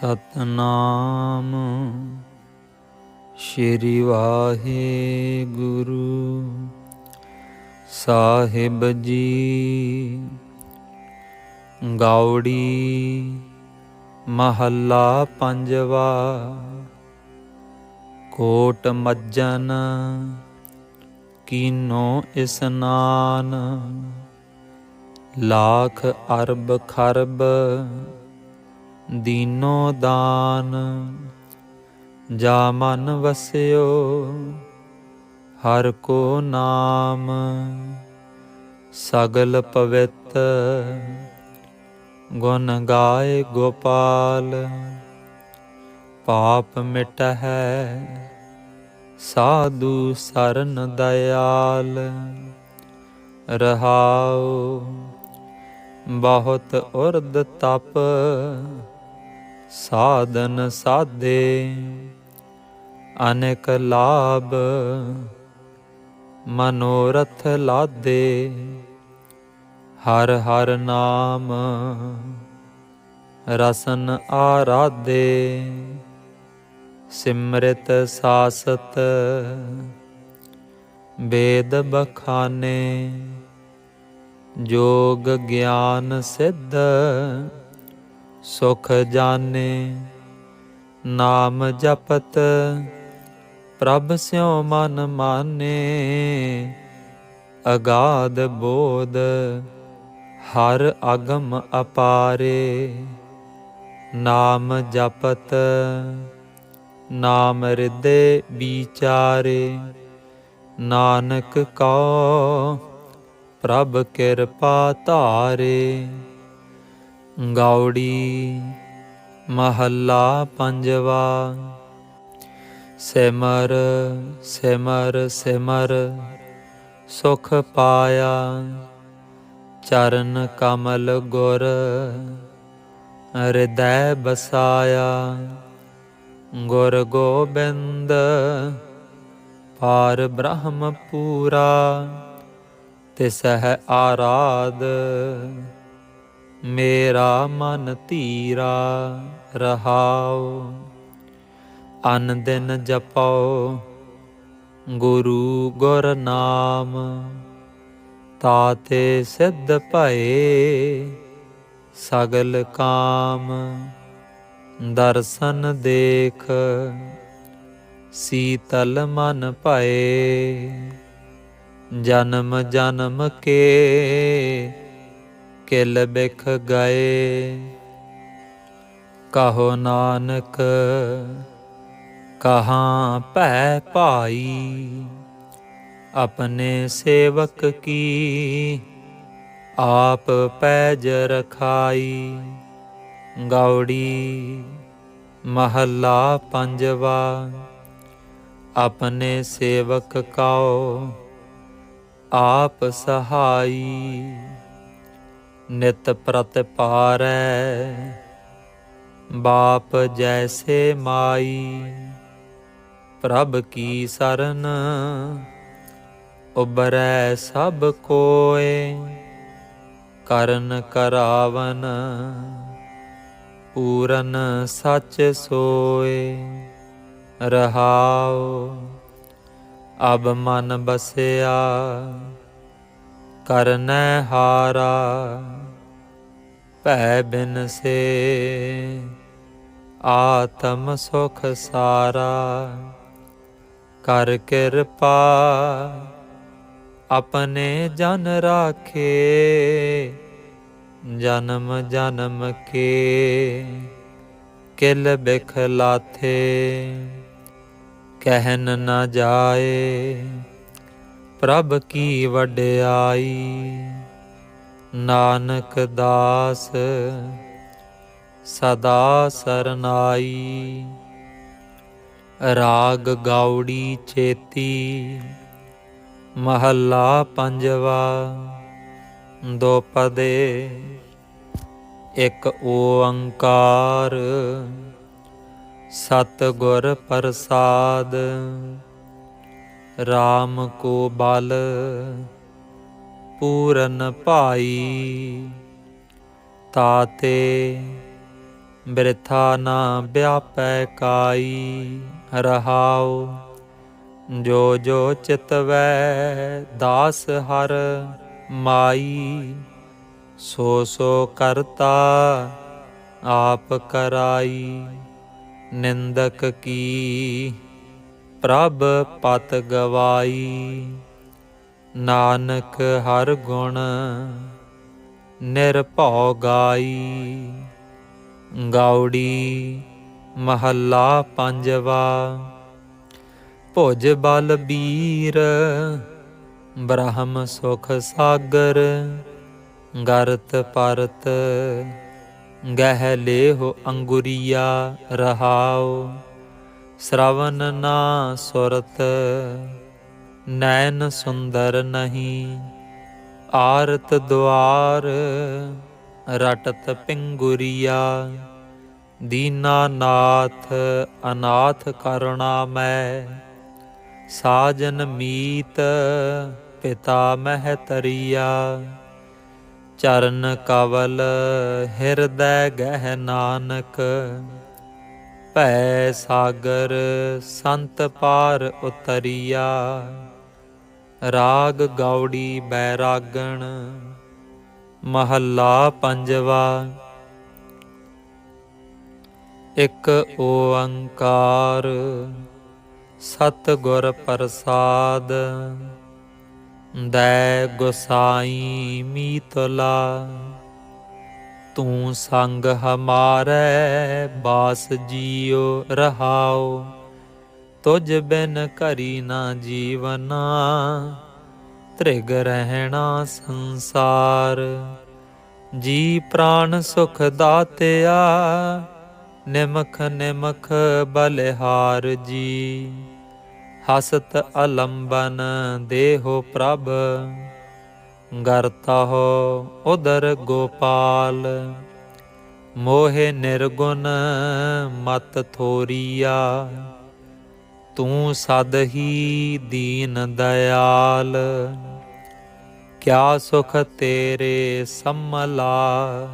ਸਤਨਾਮ ਸ਼੍ਰੀ ਵਾਹਿਗੁਰੂ ਸਾਹਿਬ ਜੀ। ਗਾਉੜੀ ਮਹੱਲਾ ਪੰਜਵਾ। ਕੋਟ ਮੱਜਨ ਕੀਨੋ ਇਸਨਾਨ, ਲਾਖ ਅਰਬ ਖਰਬ ਦੀਨੋ ਦਾਨ। ਜਾ ਮਨ ਵਸਿਓ ਹਰ ਕੋ ਨਾਮ, ਸਗਲ ਪਵਿੱਤ ਗੁਣ ਗਾਏ ਗੋਪਾਲ। ਪਾਪ ਮਿਟਹਿ ਸਾਧੂ ਸਰਨ ਦਇਆਲ, ਰਹਾਉ ਬਹੁਤ ਉਰਦ ਤਪ ਸਾਧਨ ਸਾਧੇ। ਅਨੇਕ ਲਾਭ ਮਨੋਰਥ ਲਾਦੇ, ਹਰ ਹਰ ਨਾਮ ਰਸਨ ਆਰਾਧੇ। ਸਿਮਰਿਤ ਸਾਸਤ ਵੇਦ ਬਖਾਨੇ, ਜੋਗ ਗਿਆਨ ਸਿੱਧ ਸੁਖ ਜਾਣੇ। ਨਾਮ ਜਪਤ ਪ੍ਰਭ ਸਿਉ ਮਨ ਮਾਨੇ, ਅਗਾਧ ਬੋਧ ਹਰ ਅਗਮ ਅਪਾਰੇ। ਨਾਮ ਜਪਤ ਨਾਮ ਹਿਰਦੇ ਵਿਚਾਰੇ, ਨਾਨਕ ਕਉ ਪ੍ਰਭ ਕਿਰਪਾ ਧਾਰੇ। ਗਾਉੜੀ ਮਹੱਲਾ ਪੰਜਵਾ। ਸਿਮਰ ਸਿਮਰ ਸਿਮਰ ਸੁਖ ਪਾਇਆ, ਚਰਨ ਕਮਲ ਗੁਰ ਹਿਰਦੈ ਬਸਾਇਆ। ਗੁਰ ਗੋਬਿੰਦ ਪਾਰ ਬ੍ਰਹਮ ਪੂਰਾ, ਤਿਸਹਿ ਆਰਾਧ ਮੇਰਾ ਮਨ ਧੀਰਾ। ਰਹਾਉ ਅਨ ਦਿਨ ਜਪਉ ਗੁਰੂ ਗੁਰ ਨਾਮ, ਤਾਤੇ ਸਿੱਧ ਭਏ ਸਗਲ ਕਾਮ। ਦਰਸ਼ਨ ਦੇਖ ਸੀਤਲ ਮਨ ਭਏ, ਜਨਮ ਜਨਮ ਕੇ ਕਿਲ ਬਿਖ ਗਏ। ਕਹੋ ਨਾਨਕ ਕਹਾਂ ਭੈ ਭਾਈ, ਆਪਣੇ ਸੇਵਕ ਕੀ ਆਪ ਪੈਜ ਰਖਾਈ। ਗਾਉੜੀ ਮਹੱਲਾ ਪੰਜਵਾ। ਆਪਣੇ ਸੇਵਕ ਕਉ ਆਪ ਸਹਾਈ, ਨਿਤ ਪ੍ਰਤ ਪਾਰੈ ਬਾਪ ਜੈਸੇ ਮਾਈ। ਪ੍ਰਭ ਕੀ ਸਰਨ ਉਬਰੈ ਸਭ ਕੋਇ, ਕਰਨ ਕਰਾਵਨ ਪੂਰਨ ਸੱਚ ਸੋਏ। ਰਹਾਉ ਅਬ ਮਨ ਬਸਿਆ ਕਰਨੈ ਹਾਰਾ, ਭੈ ਬਿਨ ਸੇ ਆਤਮ ਸੁਖ ਸਾਰਾ। ਕਰ ਕਿਰਪਾ ਆਪਣੇ ਜਨ ਰਾਖੇ, ਜਨਮ ਜਨਮ ਕੇ ਕਿਲ ਬਿਖ ਲਾਥੇ। ਕਹਿਨ ਨ ਜਾਏ ਪ੍ਰਭ ਕੀ ਵਡਿਆਈ, ਨਾਨਕ ਦਾਸ ਸਦਾ ਸਰਨਾਈ। ਰਾਗ ਗਾਉੜੀ ਚੇਤੀ ਮਹੱਲਾ ਪੰਜਵਾ। ਦੋ ਪਦੇ ਇਕ ਓੰਕਾਰ, ਸਤਿਗੁਰ ਪ੍ਰਸਾਦ। ਰਾਮ ਕੋ ਬਲ ਪੂਰਨ ਭਾਈ, ਤਾਤੇ ਬਿਰਥਾ ਨਾ ਵਿਆਪੈ ਕਾਈ। ਰਹਾਉ ਜੋ ਜੋ ਚਿਤਵੈ ਦਾਸ ਹਰ ਮਾਈ। ਸੋ ਸੋ ਕਰਤਾ ਆਪ ਕਰਾਈ। ਨਿੰਦਕ ਕੀ ਪ੍ਰਭ ਪਤ ਗਵਾਈ। ਨਾਨਕ ਹਰ ਗੁਣ ਨਿਰਭਉ ਗਾਈ। ਗਾਉੜੀ ਮਹੱਲਾ ਪੰਜਵਾ। ਭੁਜ ਬਲ ਬੀਰ ਬ੍ਰਹਮ ਸੁਖ ਸਾਗਰ। ਗਰਤ ਪਰਤ ਗਹਿ ਲੇਹੁ ਅੰਗੁਰੀਆ। ਰਹਾਉ ਸ਼ਰਵਨ ਨਾ ਸੁਰਤ ਨੈਣ ਸੁੰਦਰ ਨਹੀਂ। ਆਰਤ ਦੁਆਰ ਰਟਤ ਪਿੰਗੁਰੀਆ। ਦੀਨਾ ਨਾਥ ਅਨਾਥ ਕਰੁਣਾ ਮੈਂ। ਸਾਜਨ ਮੀਤ ਪਿਤਾ ਮਹਿਤਰੀਆ। ਚਰਨ ਕਵਲ ਹਿਰਦੈ ਗਹਿ ਨਾਨਕ। ਭੈ ਸਾਗਰ ਸੰਤ ਪਾਰ ਉਤਰੀਆ। ਰਾਗ ਗਾਉੜੀ ਬੈਰਾਗਣ ਮਹੱਲਾ ਪੰਜਵਾ। ਇਕ ਓੰਕਾਰ ਸਤਿਗੁਰ ਪ੍ਰਸਾਦ। ਦੈ ਗੁਸਾਈ ਮੀਤਲਾ। ਤੂੰ ਸੰਗ ਹਮਾਰੈ ਬਾਸ ਜੀਉ। ਰਹਾਉ ਤੁਝ ਬਿਨ ਕਰੀ ਨਾ ਜੀਵਨਾ। ਤ੍ਰਿਗ ਰਹਿਣਾ ਸੰਸਾਰ। ਜੀ ਪ੍ਰਾਣ ਸੁਖ ਦਾਤਿਆ। ਨਿਮਖ ਨਿਮਖ ਬਲਿਹਾਰ ਜੀ। ਹਸਤ ਅਲੰਬਨ ਦੇਹੁ ਪ੍ਰਭ। ਗਰਤਹੁ ਉਦਰ ਗੋਪਾਲ। ਮੋਹਿ ਨਿਰਗੁਣ ਮਤ ਥੋਰੀਆ। ਤੂੰ ਸਦ ਹੀ ਦੀਨ ਦਇਆਲ। ਕਿਆ ਸੁਖ ਤੇਰੇ ਸੰਮਲਾ।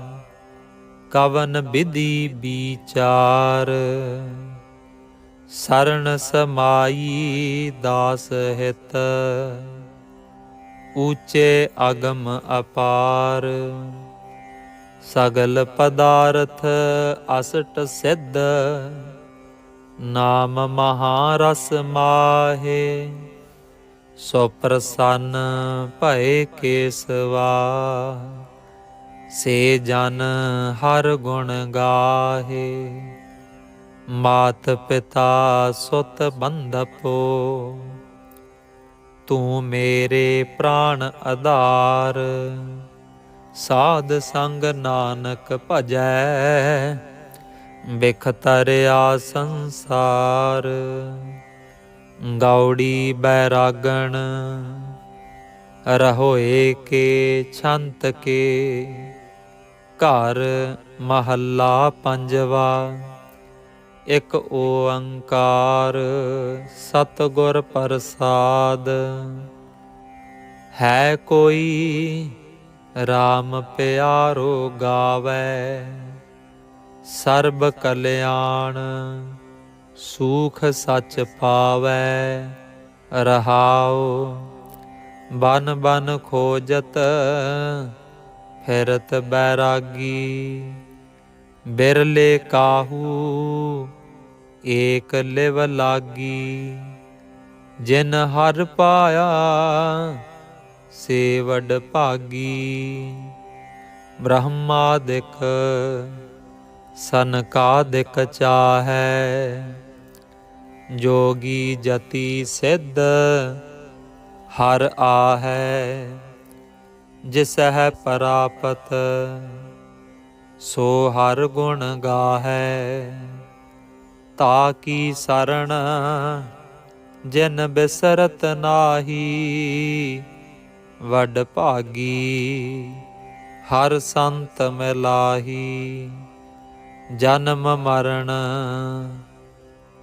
ਕਵਨ ਬਿਧੀ ਵਿਚਾਰ। ਸਰਣ ਸਮਾਈ ਦਾਸ ਹਿਤ। ਊਚੇ ਅਗਮ ਅਪਾਰ। ਸਗਲ ਪਦਾਰਥ ਅਸਟ ਸਿੱਧ। ਨਾਮ ਮਹਾਰਸ ਮਾਹੇ। ਸੋ ਪ੍ਰਸੰਨ ਭਏ ਕੇਸਵਾ। ਸੇ ਜਨ ਹਰ ਗੁਣ ਗਾਹੇ। ਮਾਤ ਪਿਤਾ ਸੁਤ ਬੰਧਪੋ। ਤੂੰ ਮੇਰੇ ਪ੍ਰਾਣ ਆਧਾਰ। ਸਾਧ ਸੰਗ ਨਾਨਕ ਭਜੈ। ਬਿਖ ਤਰਿਆ ਸੰਸਾਰ। ਗਾਉੜੀ ਬੈਰਾਗਣ ਰਹੋਏ ਕੇ ਛੰਤ ਕੇ। ਘਰ ਮਹੱਲਾ ਪੰਜਵਾ। ਇਕ ਓੰਕਾਰ ਸਤਿਗੁਰ ਪ੍ਰਸਾਦ। ਹੈ ਕੋਈ RAM ਪਿਆਰੋ ਗਾਵੈ। ਸਰਬ ਕਲਿਆਣ ਸੂਖ ਸਚ ਪਾਵੈ। ਰਹਾਉ ਬਨ ਬਨ ਖੋਜਤ ਫਿਰਤ ਬੈਰਾਗੀ। ਬਿਰਲੇ ਕਾਹੂ ਏਕ ਲਿਵ ਲਾਗੀ। ਜਿਨ ਹਰਿ ਪਾਇਆ ਸੇ ਵਡ ਭਾਗੀ। ਬ੍ਰਹਮਾਦਿਕ ਸਨਕਾਦਿਕ ਚਾਹੈ। ਜੋਗੀ ਜਤੀ ਸਿੱਧ ਹਰਿ ਆਹੈ। ਜਿਸਹਿ ਪ੍ਰਾਪਤ ਸੋ ਹਰਿ ਗੁਣ ਗਾਹੈ। ਤਾ ਕੀ ਸਰਣ ਜਿਨ ਬਿਸਰਤ ਨਾਹੀ। ਵਡ ਭਾਗੀ ਹਰ ਸੰਤ ਮਿਲਾਹੀ। ਜਨਮ ਮਰਨ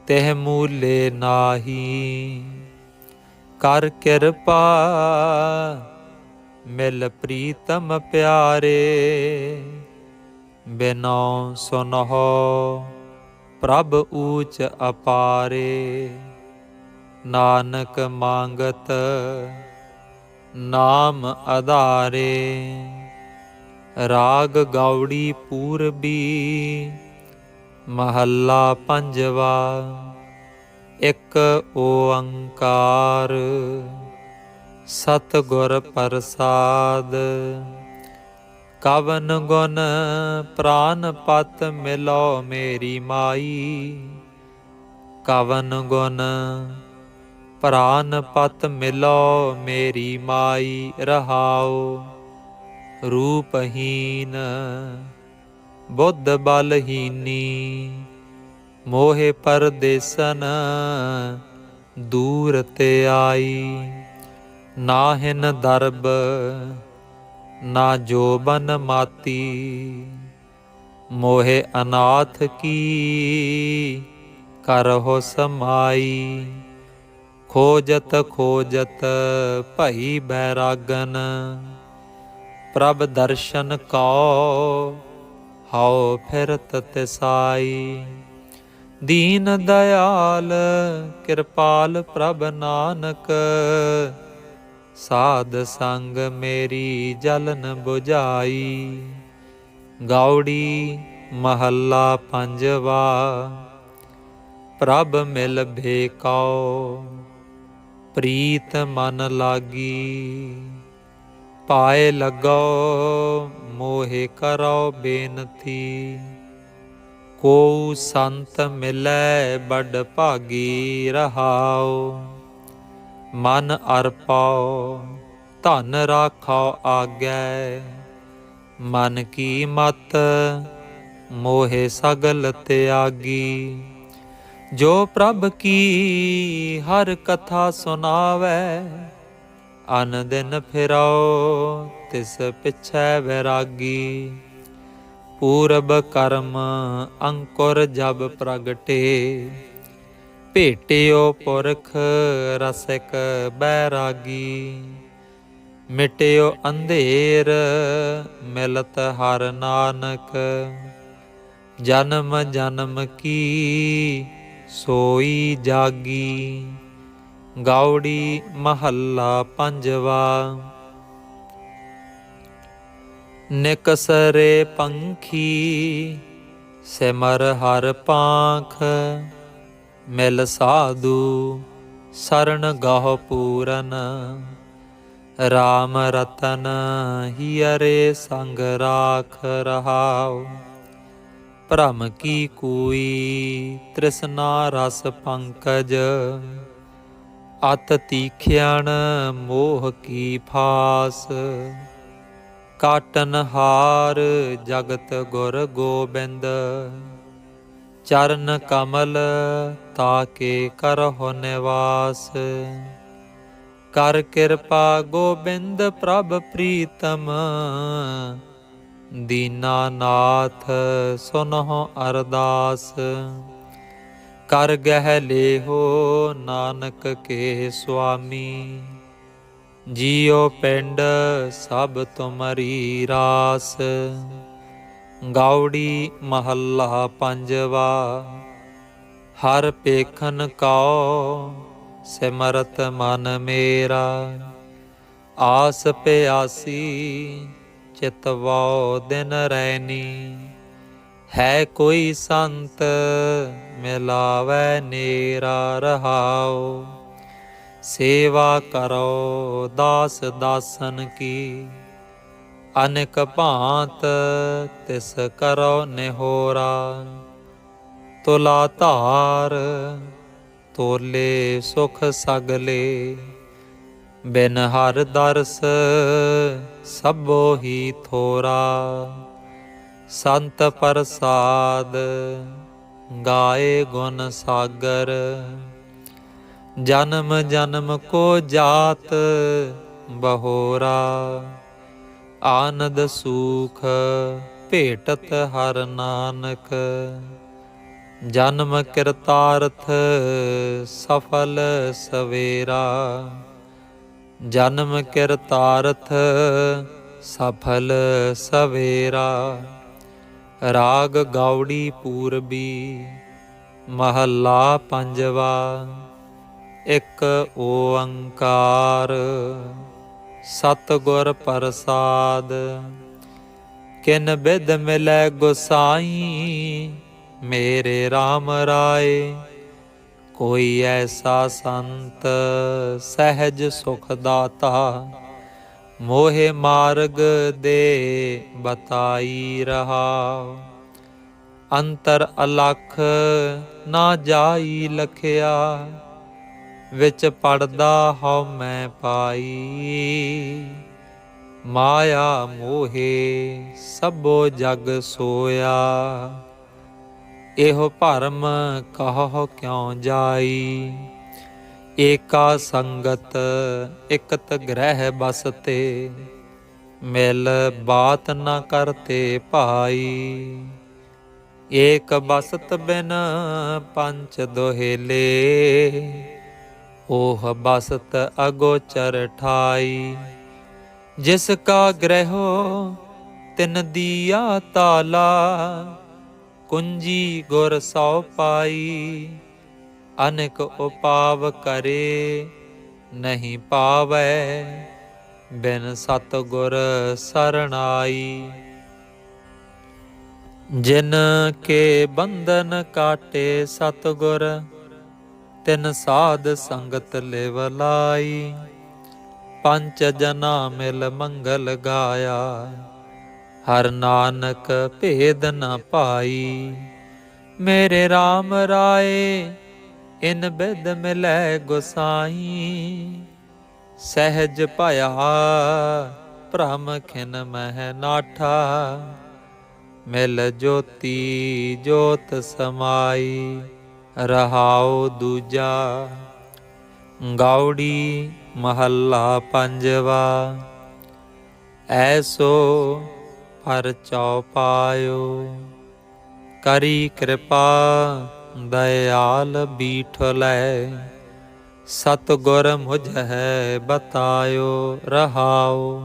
ਤਿਹ ਮੂਲੇ ਨਾਹੀ। ਕਰ ਕਿਰਪਾ ਮਿਲ ਪ੍ਰੀਤਮ ਪਿਆਰੇ। ਬਿਨੋ ਸੁਨਹੁ ਪ੍ਰਭ ਊਚ ਅਪਾਰੇ। ਨਾਨਕ ਮੰਗਤ ਨਾਮ ਆਧਾਰੇ। ਰਾਗ ਗੌੜੀ ਪੂਰਬੀ ਮਹੱਲਾ ਪੰਜਵਾ। ਇੱਕ ਓੰਕਾਰ ਸਤਿਗੁਰ ਪ੍ਰਸਾਦ। ਕਵਨ ਗੁਣ ਪ੍ਰਾਨ ਪਤ ਮਿਲੋ ਮੇਰੀ ਮਾਈ। ਕਵਨ ਗੁਣ ਪ੍ਰਾਨ ਪਤ ਮਿਲੋ ਮੇਰੀ ਮਾਈ। ਰਹਾਉ ਰੂਪਹੀਨ ਬੁੱਧ ਬਲਹੀਨੀ। ਮੋਹਿ ਪਰਦੇਸਨ ਦੂਰ ਤੇ ਆਈ। ਨਾਹਿਨ ਦਰਬ ਨਾ ਜੋਬਨ ਮਾਤੀ। ਮੋਹਿ ਅਨਾਥ ਕੀ ਕਰਹੁ ਸਮਾਈ। ਖੋਜਤ ਖੋਜਤ ਭਈ ਬੈਰਾਗਨ। ਪ੍ਰਭ ਦਰਸ਼ਨ ਕਉ ਹਉ ਫਿਰਤ ਤਿਸਾਈ। ਦੀਨ ਦਇਆਲ ਕਿਰਪਾਲ ਪ੍ਰਭ ਨਾਨਕ। ਸਾਧ ਸੰਗ ਮੇਰੀ ਜਲਨ ਬੁਝਾਈ। ਗੌੜੀ ਮਹੱਲਾ ਪੰਜਵਾ। ਪ੍ਰਭ ਮਿਲ ਭੇਕਉ ਪ੍ਰੀਤ ਮਨ ਲਾਗੀ। ਪਾਏ ਲੱਗੋ ਮੋਹਿ ਕਰੋ ਬੇਨਤੀ। ਕੋ ਸੰਤ ਮਿਲੈ ਬਡ ਭਾਗੀ। ਰਹਾਉ ਮਨ ਅਰਪਉ ਧਨ ਰਾਖਉ ਆਗੈ। ਮਨ ਕੀ ਮਤ ਮੋਹਿ ਸਗਲ ਤਿਆਗੀ। ਜੋ ਪ੍ਰਭ ਕੀ ਹਰ ਕਥਾ ਸੁਨਾਵੈ। ਅਨ ਦਿਨ ਫਿਰਉ ਤਿਸ ਪਿਛੈ ਵੈਰਾਗੀ। ਪੂਰਬ ਕਰਮ ਅੰਕੁਰ ਜਬ ਪ੍ਰਗਟੇ। ਭੇਟਿਓ ਪੁਰਖ ਰਸਿਕ ਬੈਰਾਗੀ। ਮਿਟਿਓ ਅੰਧੇਰ ਮਿਲਤ ਹਰ ਨਾਨਕ। ਜਨਮ ਜਨਮ ਕੀ ਸੋਈ ਜਾਗੀ। ਗੌੜੀ ਮਹੱਲਾ ਪੰਜਵਾ। ਨਿਕਸਰੇ ਪੰਖੀ ਸਿਮਰ ਹਰ ਪਾਂਖ। ਮਿਲ ਸਾਧੂ ਸਰਣ ਗਹੁ ਪੂਰਨ। ਰਾਮ ਰਤਨ ਹੀਅਰੇ ਸੰਗ ਰਾਖ। ਰਹਾਉ ਭ੍ਰਮ ਕੀ ਕੂਈ ਤ੍ਰਿਸ਼ਨਾ ਰਸ ਪੰਕਜ। ਅਤ ਤੀਖਿਆਣ ਮੋਹ ਕੀ ਫਾਸ। ਕਾਟਨ ਹਾਰ ਜਗਤ ਗੁਰ ਗੋਬਿੰਦ। ਚਰਨ ਕਮਲ ਤਾਕੇ ਕਰਹੁ ਨਿਵਾਸ। ਕਰ ਕਿਰਪਾ ਗੋਬਿੰਦ ਪ੍ਰਭ ਪ੍ਰੀਤਮ। ਦੀਨਾਨਾਥ ਸੁਨਹੁ ਅਰਦਾਸ। ਕਰ ਗਹਿ ਲੇਹੋ ਨਾਨਕ ਕੇ ਸੁਆਮੀ। ਜੀਉ ਪਿੰਡ ਸਭ ਤੁਮਰੀ ਰਾਸ। ਗੌੜੀ ਮਹੱਲਾ ਪੰਜਵਾ। ਹਰ ਪੇਖਨ ਕਉ ਸਿਮਰਤ ਮਨ ਮੇਰਾ। ਆਸ ਪਿਆਸੀ ਚਿਤਵਾਉ ਦਿਨ ਰੈਨੀ। ਹੈ ਕੋਈ ਸੰਤ ਮਿਲਾਵੈ ਨੇਰਾ। ਰਹਾਉ ਸੇਵਾ ਕਰੋ ਦਾਸ ਦਾਸਨ ਕੀ। ਅਨੇਕ ਭਾਂਤ ਤਿਸ ਕਰੋ ਨਿਹੋਰਾ। ਤੁਲਾ ਧਾਰ ਤੋਲੇ ਸੁਖ ਸਗਲੇ। ਬਿਨ ਹਰ ਦਰਸ ਸਭੋ ਹੀ ਥੋਰਾ। ਸੰਤ ਪ੍ਰਸਾਦ ਗਾਏ ਗੁਣ ਸਾਗਰ। ਜਨਮ ਜਨਮ ਕੋ ਜਾਤ ਬਹੋਰਾ। ਆਨੰਦ ਸੂਖ ਭੇਟਤ ਹਰ ਨਾਨਕ। ਜਨਮ ਕਿਰਤਾਰਥ ਸਫਲ ਸਵੇਰਾ। ਜਨਮ ਕਿਰਤਾਰਥ ਸਫਲ ਸਵੇਰਾ। ਰਾਗ ਗਾਉੜੀ ਪੂਰਬੀ ਮਹੱਲਾ ਪੰਜਵਾ। ਇੱਕ ਓੰਕਾਰ ਸਤਿਗੁਰ ਪ੍ਰਸਾਦ। ਕਿਨ ਬਿਧ ਮਿਲੈ ਗੁਸਾਈ ਮੇਰੇ RAM ਰਾਏ। ਕੋਈ ਐਸਾ ਸੰਤ ਸਹਿਜ ਸੁਖ ਦਾਤਾ ਮੋਹਿ ਮਾਰਗ ਦੇ ਬਤਾਈ ਰਹਾਉ। ਅੰਤਰ ਅਲਖ ਨਾ ਜਾਈ ਲਖਿਆ ਵਿੱਚ ਪੜਦਾ ਹਉ ਮੈਂ ਪਾਈ। ਮਾਇਆ ਮੋਹੇ ਸਭੋ ਜਗ ਸੋਇਆ ਇਹੋ ਭਰਮ ਕਹੋ ਕਿਉ ਜਾਈ। ਏਕਾ ਸੰਗਤ ਇਕਤ ਗ੍ਰਹਿ ਬਸਤੇ ਮਿਲ ਬਾਤ ਨ ਕਰਤੇ ਭਾਈ। ਏਕ ਬਸਤ ਬਿਨ ਪੰਚ ਦੋਹੇਲੇ ਓਹ ਬਸਤ ਅਗੋਚਰ ਠਾਈ। ਜਿਸ ਕਾ ਗ੍ਰਹਿਓ ਤਿਨ ਦੀਆ ਤਾਲਾ ਕੁੰਜੀ ਗੁਰ ਸਉ ਪਾਈ। ਅਨੇਕ ਉਪਾਵ ਕਰੇ ਨਹੀਂ ਪਾਵੈ ਬਿਨ ਸਤਿਗੁਰ ਸਰਣਾਈ। ਜਿਨ ਕੇ ਬੰਧਨ ਕਾਟੇ ਸਤਿਗੁਰ ਤਿਨ ਸਾਧ ਸੰਗਤ ਲਿਵ ਲਾਈ। ਪੰਚ ਜਨਾ ਮਿਲ ਮੰਗਲ ਗਾਇਆ ਹਰ ਨਾਨਕ ਭੇਦ ਨ ਪਾਈ। ਮੇਰੇ RAM ਰਾਏ ਇਨ ਬਿਧ ਮਿਲੈ ਗੁਸਾਈ। ਸਹਿਜ ਭਇਆ ਭ੍ਰਮ ਖਿਨ ਮਹਿ ਨਾਠਾ ਮਿਲ ਜੋਤੀ ਜੋਤ ਸਮਾਈ। ਰਹਾਉ ਦੂਜਾ। ਗਾਉੜੀ ਮਹੱਲਾ ਪੰਜਵਾ। ਐਸੋ ਪਰਚਉ ਪਾਇਓ ਕਰੀ ਕਿਰਪਾ ਦਇਆਲ ਬੀਠਲੈ। ਸਤਿਗੁਰ ਮੁਝੈ ਬਤਾਇਓ ਰਹਾਉ।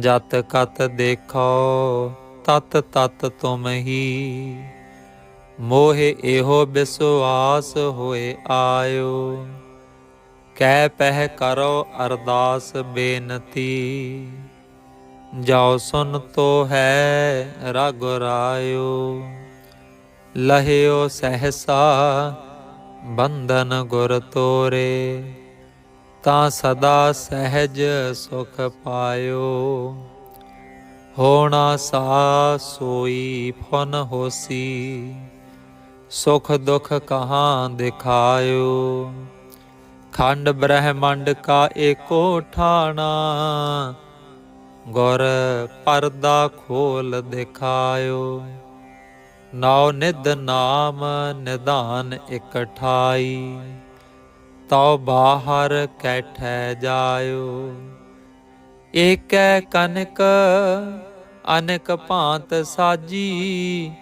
ਜਤ ਕਤ ਦੇਖੋ ਤਤ ਤਤ ਤੁਮ ਹੀ। ਮੋਹਿ ਇਹੋ ਬਿਸਵਾਸ ਹੋਏ ਆਇਓ। ਕਹਿ ਪਹਿ ਕਰੋ ਅਰਦਾਸ ਬੇਨਤੀ ਜਾਉ ਸੁਨ ਤੋ ਹੈ ਰਘੁਰਾਇਓ। ਲਹਿਓ ਸਹਿਸਾ ਬੰਧਨ ਗੁਰ ਤੋਰੇ ਤਾਂ ਸਦਾ ਸਹਿਜ ਸੁਖ ਪਾਇਓ। ਹੋਣਾ ਸਾ ਸੋਈ ਫੁਨ ਹੋਸੀ ਸੁਖ ਦੁਖ ਕਹਾਂ ਦਿਖਾਇਓ। ਖੰਡ ਬ੍ਰਹਮੰਡ ਕਾ ਏਕੋ ਠਾਣਾ ਗੁਰ ਪਰਦਾ ਖੋਲ ਦਿਖਾਇਓ। ਨਾਉ ਨਿਧ ਨਾਮ ਨਿਧਾਨ ਇਕਠਾਈ ਤਉ ਬਾਹਰ ਕੈਠੈ ਜਾਇਓ। ਏਕੈ ਕਨਕ ਅਨੇਕ ਭਾਂਤ ਸਾਜੀ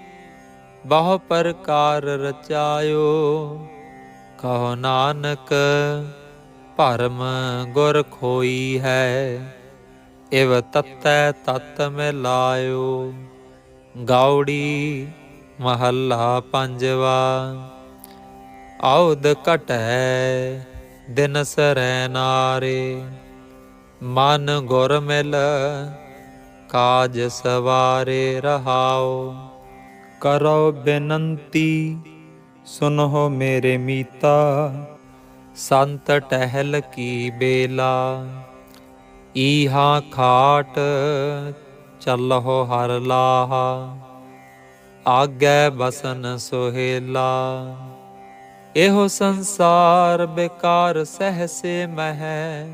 ਬਹੁ ਪ੍ਰਕਾਰ ਰਚਾਇਓ। ਕਹੋ ਨਾਨਕ ਭਰਮ ਗੁਰ ਖੋਈ ਹੈ ਇਵ ਤਤੈ ਤਤ ਮਿਲਾਇਓ। ਗਾਉੜੀ ਮਹੱਲਾ ਪੰਜਵਾ। ਆਉਦ ਘਟੈ ਦਿਨ ਸਰੈ ਨਾਰੇ ਮਨ ਗੁਰ ਮਿਲ ਕਾਜ ਸਵਾਰੇ ਰਹਾਉ। ਕਰੋ ਬੇਨੰਤੀ ਸੁਨਹੁ ਮੇਰੇ ਮੀਤਾ ਸੰਤ ਟਹਿਲ ਕੀ ਬੇਲਾ। ਈਹਾ ਖਾਟ ਚੱਲਹੁ ਹਰ ਲਾਹਾ ਆਗੈ ਬਸਨ ਸੁਹੇਲਾ। ਇਹੋ ਸੰਸਾਰ ਬੇਕਾਰ ਸਹਸੇ ਮਹਿ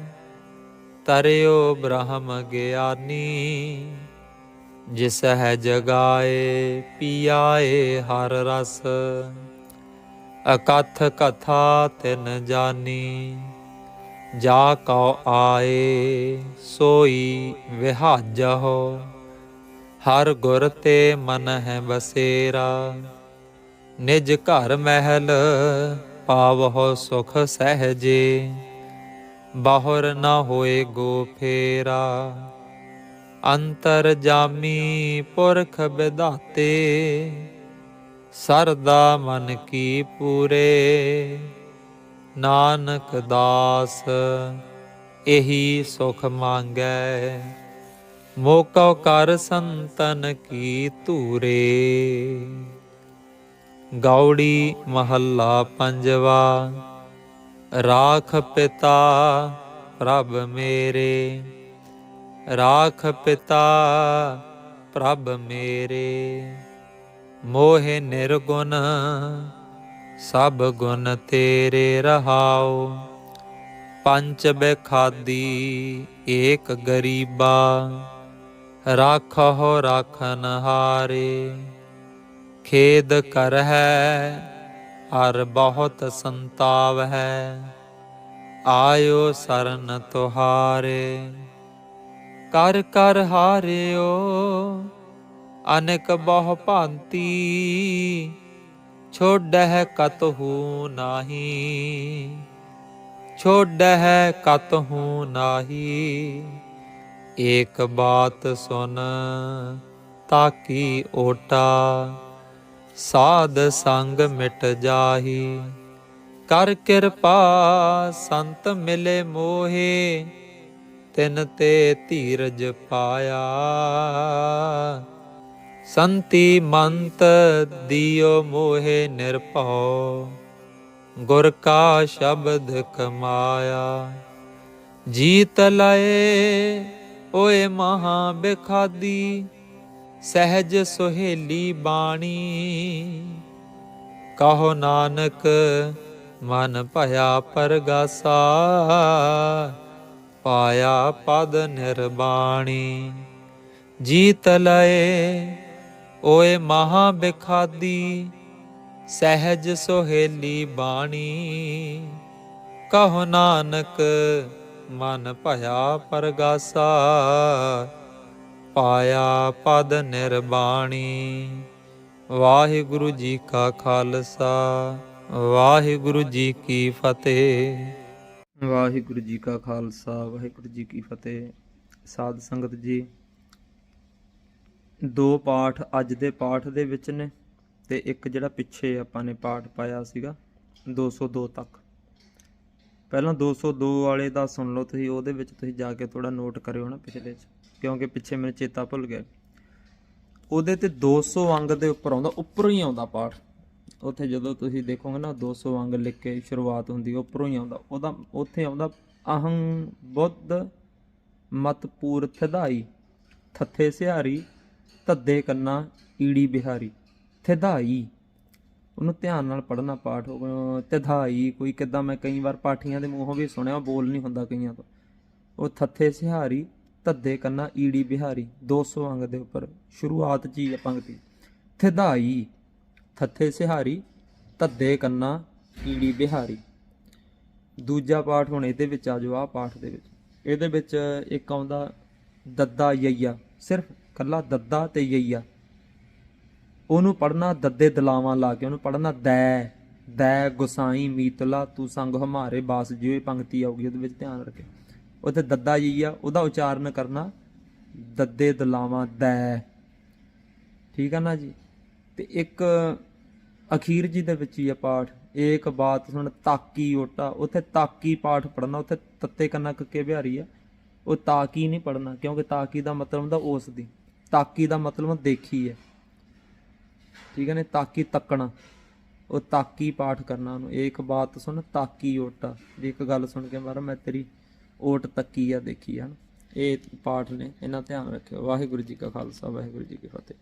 ਤਰਿਓ ਬ੍ਰਹਮ ਗਿਆਨੀ। ਜਿਸ ਹੈ ਜਗਾਏ ਪੀਆਏ ਹਰ ਰਸ ਅਕਥ ਕਥਾ ਤਿਨ ਜਾਨੀ। ਜਾ ਕਉ ਆਏ ਸੋਈ ਵਿਹਾਜਹੁ ਹਰ ਗੁਰ ਤੇ ਮਨ ਹੈ ਬਸੇਰਾ। ਨਿਜ ਘਰ ਮਹਿਲ ਪਾਵਹੁ ਸੁਖ ਸਹਿਜੇ ਬਾਹੁਰ ਨਾ ਹੋਏ ਗੋ ਫੇਰਾ। ਅੰਤਰ ਜਾਮੀ ਪੁਰਖ ਵਿਧਾਤੇ, ਸਰਦਾ ਮਨ ਕੀ ਪੂਰੇ। ਨਾਨਕ ਦਾਸ ਇਹੀ ਸੁਖ ਮੰਗੈ, ਮੋਕਉ ਕਰ ਸੰਤਨ ਕੀ ਧੂਰੇ। ਗੌੜੀ ਮਹੱਲਾ ਪੰਜਵਾ। ਰਾਖ ਪਿਤਾ ਪ੍ਰਭ ਮੇਰੇ, ਰਾਖ ਪਿਤਾ ਪ੍ਰਭ ਮੇਰੇ। ਮੋਹਿ ਨਿਰਗੁਣ ਸਭ ਗੁਣ ਤੇਰੇ ਰਹਾਉ, ਪੰਚ ਬੇਖਾਦੀ ਏਕ ਗਰੀਬਾ। ਰਾਖਹੁ ਰਾਖਨਹਾਰੇ, ਖੇਦ ਕਰਹਿ ਹਰ ਬਹੁਤ ਸੰਤਾਪ ਹੈ। ਆਇਓ ਸਰਨ ਤੁਹਾਰੇ, ਕਰ ਕਰ ਹਾਰਿਓ ਅਨੇਕ ਬਹੁ ਭਾਂਤੀ। ਛੋਡਹਿ ਕਤਹੂ ਨਾਹੀ, ਛੋਡਹਿ ਕਤਹੂ ਨਾਹੀ। ਏਕ ਬਾਤ ਸੁਨ ਤਾਕੀ ਓਟਾ, ਸਾਧ ਸੰਗ ਮਿਟ ਜਾਹੀ। ਕਰ ਕਿਰਪਾ ਸੰਤ ਮਿਲੇ ਮੋਹੇ, ਤਿਨ ਤੇ ਧੀਰਜ ਪਾਇਆ। ਸੰਤੀ ਮੰਤ ਦਿਓ ਮੋਹੇ ਨਿਰਭਉ, ਗੁਰ ਕਾ ਸ਼ਬਦ ਕਮਾਇਆ। ਜੀਤ ਲਏ ਓਏ ਮਹਾ ਬਿਖਾਦੀ, ਸਹਿਜ ਸੁਹੇਲੀ ਬਾਣੀ। ਕਹੋ ਨਾਨਕ ਮਨ ਭਇਆ ਪਰਗਾਸਾ, ਪਾਇਆ ਪਦ ਨਿਰਬਾਣੀ। ਜੀਤ ਲਏ ਓਏ ਮਹਾ ਬਿਖਾਦੀ, ਸਹਿਜ ਸੁਹੇਲੀ ਬਾਣੀ। ਕਹੋ ਨਾਨਕ ਮਨ ਭਇਆ ਪਰਗਾਸਾ, ਪਾਇਆ ਪਦ ਨਿਰਬਾਣੀ। ਵਾਹਿਗੁਰੂ ਜੀ ਕਾ ਖਾਲਸਾ, ਵਾਹਿਗੁਰੂ ਜੀ ਕੀ ਫਤਿਹ। ਵਾਹਿਗੁਰੂ ਜੀ ਕਾ ਖਾਲਸਾ, ਵਾਹਿਗੁਰੂ ਜੀ ਕੀ ਫਤਿਹ। ਸਾਧ ਸੰਗਤ ਜੀ, ਦੋ ਪਾਠ ਅੱਜ ਦੇ ਪਾਠ ਦੇ ਵਿੱਚ ਨੇ ਤੇ ਇੱਕ ਜਿਹੜਾ ਪਿੱਛੇ ਆਪਾਂ ਨੇ ਪਾਠ ਪਾਇਆ ਸੀਗਾ 202 ਤੱਕ। ਪਹਿਲਾਂ 202 ਵਾਲੇ ਦਾ ਸੁਣ ਲਓ ਤੁਸੀਂ, ਉਹਦੇ ਵਿੱਚ ਤੁਸੀਂ ਜਾ ਕੇ ਥੋੜਾ ਨੋਟ ਕਰਿਓ ਨਾ ਪਿਛਲੇ 'ਚ, ਕਿਉਂਕਿ ਪਿੱਛੇ ਮੈਨੂੰ ਚੇਤਾ ਭੁੱਲ ਗਿਆ। ਉਹਦੇ ਤੇ 200 ਅੰਗ ਦੇ ਉੱਪਰ ਆਉਂਦਾ, ਉੱਪਰੋਂ ਹੀ ਆਉਂਦਾ ਪਾਠ। ਉੱਥੇ ਜਦੋਂ ਤੁਸੀਂ ਦੇਖੋਗੇ ਨਾ 200 ਅੰਗ ਲਿਖ ਕੇ ਸ਼ੁਰੂਆਤ ਹੁੰਦੀ, ਉੱਪਰੋਂ ਹੀ ਆਉਂਦਾ। ਉਹਦਾ ਉੱਥੇ ਆਉਂਦਾ ਅਹੰ ਬੁੱਧ ਮਤ ਪੂਰ ਥਿਧਾਈ, ਥੱਥੇ ਸਿਹਾਰੀ ਧੱਦੇ ਕੰਨਾ ਈੜੀ ਬਿਹਾਰੀ। ਥਿਧਾਈ, ਉਹਨੂੰ ਧਿਆਨ ਨਾਲ ਪੜ੍ਹਨਾ ਪਾਠ। ਤਿਧਾਈ ਕੋਈ ਕਿੱਦਾਂ, ਮੈਂ ਕਈ ਵਾਰ ਪਾਠੀਆਂ ਦੇ ਮੂੰਹੋਂ ਵੀ ਸੁਣਿਆ, ਬੋਲ ਨਹੀਂ ਹੁੰਦਾ ਕਈਆਂ ਤੋਂ। ਉਹ ਥੱਥੇ ਸਿਹਾਰੀ ਧੱਦੇ ਕੰਨਾ ਈੜੀ ਬਿਹਾਰੀ, 200 ਅੰਗ ਦੇ ਉੱਪਰ ਸ਼ੁਰੂਆਤ 'ਚ ਹੀ ਆ ਪੰਕਤੀ। ਥਿਧਾਈ ਥੱਥੇ ਸਿਹਾਰੀ ਧੱਦੇ ਕੰਨਾ ਈੜੀ ਬਿਹਾਰੀ। ਦੂਜਾ ਪਾਠ ਹੁਣ ਇਹਦੇ ਵਿੱਚ ਆ ਜਾਓ, ਆਹ ਪਾਠ ਦੇ ਵਿੱਚ। ਇਹਦੇ ਵਿੱਚ ਇੱਕ ਆਉਂਦਾ ਦੱਦਾ ਯਈਆ, ਸਿਰਫ ਕੱਲਾ ਦੱਦਾ ਤੇ ਯਈਆ। ਉਹਨੂੰ ਪੜ੍ਹਨਾ ਦੱਦੇ ਦਲਾਵਾਂ ਲਾ ਕੇ, ਉਹਨੂੰ ਪੜ੍ਹਨਾ ਦੈ ਦੈ ਗੁਸਾਈ ਮੀਤਲਾ ਤੂੰ ਸੰਗ ਹਮਾਰੇ ਬਾਸ ਜਿਉ ਪੰਕਤੀ ਆਊਗੀ, ਉਹਦੇ ਵਿੱਚ ਧਿਆਨ ਰੱਖੇ। ਉੱਥੇ ਦੱਦਾ ਯਈਆ, ਉਹਦਾ ਉਚਾਰਨ ਕਰਨਾ ਦੱਦੇ ਦਲਾਵਾਂ ਦੈ, ਠੀਕ ਆ ਨਾ ਜੀ। ਤੇ ਇੱਕ ਅਖੀਰ ਜੀ ਦੇ ਵਿੱਚ ਹੀ ਆ ਪਾਠ, ਏਕ ਬਾਤ ਸੁਣ ਤਾਕੀ ਓਟਾ। ਉੱਥੇ ਤਾਕੀ ਪਾਠ ਪੜ੍ਹਨਾ, ਉੱਥੇ ਤੱਤੇ ਕੰਨਾ ਕੱਕੇ ਬਿਹਾਰੀ ਆ, ਉਹ ਤਾਕੀ ਨਹੀਂ ਪੜ੍ਹਨਾ, ਕਿਉਂਕਿ ਤਾਕੀ ਦਾ ਮਤਲਬ ਹੁੰਦਾ ਉਸ ਦੀ, ਤਾਕੀ ਦਾ ਮਤਲਬ ਦੇਖੀ ਹੈ, ਠੀਕ ਹੈ ਨੇ। ਤਾਕੀ ਤੱਕਣਾ, ਉਹ ਤਾਕੀ ਪਾਠ ਕਰਨਾ ਉਹਨੂੰ। ਏਕ ਬਾਤ ਸੁਣ ਤਾਕੀ ਓਟਾ, ਵੀ ਇੱਕ ਗੱਲ ਸੁਣ ਕੇ ਮਾਰਾ ਮੈਂ ਤੇਰੀ ਓਟ ਤੱਕੀ ਆ, ਦੇਖੀ ਆ। ਇਹ ਪਾਠ ਨੇ, ਇਹਨਾਂ ਧਿਆਨ ਰੱਖਿਓ। ਵਾਹਿਗੁਰੂ ਜੀ ਕਾ ਖਾਲਸਾ, ਵਾਹਿਗੁਰੂ ਜੀ ਕੀ ਫਤਿਹ।